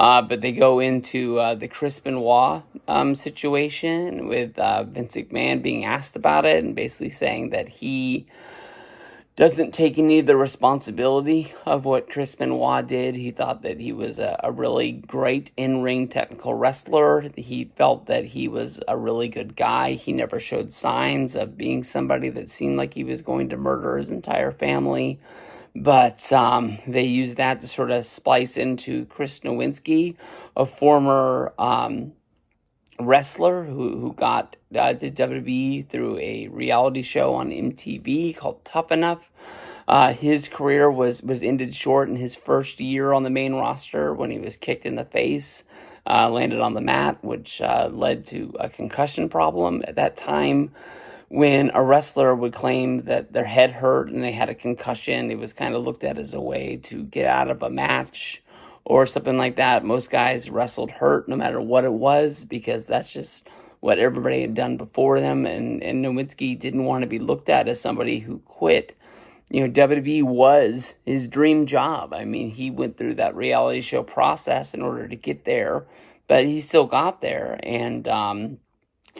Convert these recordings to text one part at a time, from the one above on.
But they go into the Chris Benoit situation with Vince McMahon being asked about it and basically saying that he doesn't take any of the responsibility of what Chris Benoit did. He thought that he was a really great in-ring technical wrestler. He felt that he was a really good guy. He never showed signs of being somebody that seemed like he was going to murder his entire family. But they used that to sort of splice into Chris Nowinski, a former wrestler who got to WWE through a reality show on MTV called Tough Enough. His career was ended short in his first year on the main roster when he was kicked in the face, landed on the mat, which led to a concussion problem. At that time, when a wrestler would claim that their head hurt and they had a concussion, it was kind of looked at as a way to get out of a match or something like that. Most guys wrestled hurt no matter what it was because that's just what everybody had done before them. And Nowinski didn't want to be looked at as somebody who quit. You know, WWE was his dream job. I mean, he went through that reality show process in order to get there, but he still got there. And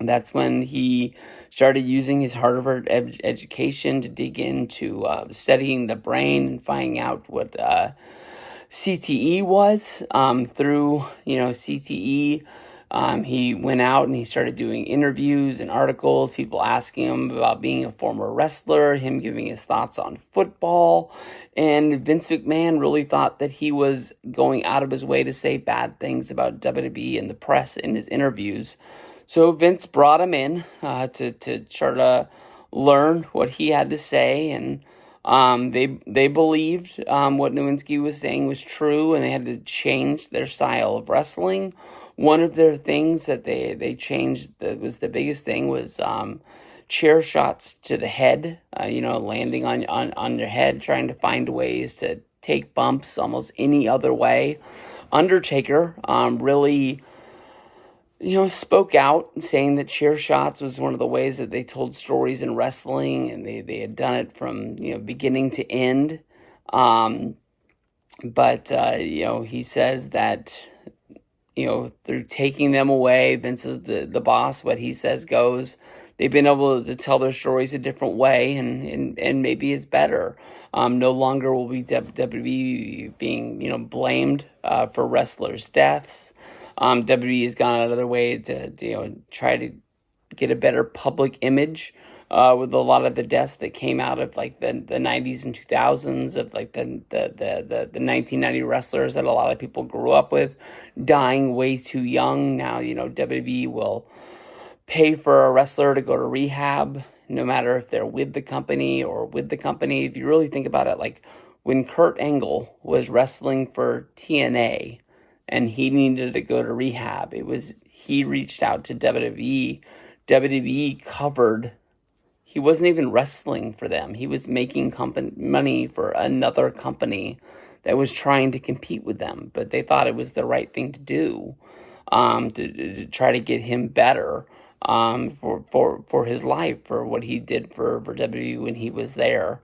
that's when he started using his Harvard education to dig into studying the brain and finding out what CTE was. Through, CTE, he went out and he started doing interviews and articles, people asking him about being a former wrestler, him giving his thoughts on football. And Vince McMahon really thought that he was going out of his way to say bad things about WWE in the press in his interviews. So Vince brought him in to try to learn what he had to say, and they believed what Nowinski was saying was true, and they had to change their style of wrestling. One of their things that they changed that was the biggest thing was chair shots to the head, landing on your head, trying to find ways to take bumps almost any other way. Undertaker really spoke out, saying that chair shots was one of the ways that they told stories in wrestling, and they had done it from, beginning to end. But he says that, through taking them away, Vince is the boss, what he says goes. They've been able to tell their stories a different way, and maybe it's better. No longer will be WWE being, blamed for wrestlers' deaths. WWE has gone out of their way to try to get a better public image with a lot of the deaths that came out of like the 90s and 2000s of like the 1990 wrestlers that a lot of people grew up with dying way too young. Now, WWE will pay for a wrestler to go to rehab no matter if they're with the company or with the company. If you really think about it, like when Kurt Angle was wrestling for TNA, and he needed to go to rehab, he reached out to WWE. WWE covered. He wasn't even wrestling for them. He was making money for another company that was trying to compete with them. But they thought it was the right thing to do to try to get him better for his life, for what he did for WWE when he was there.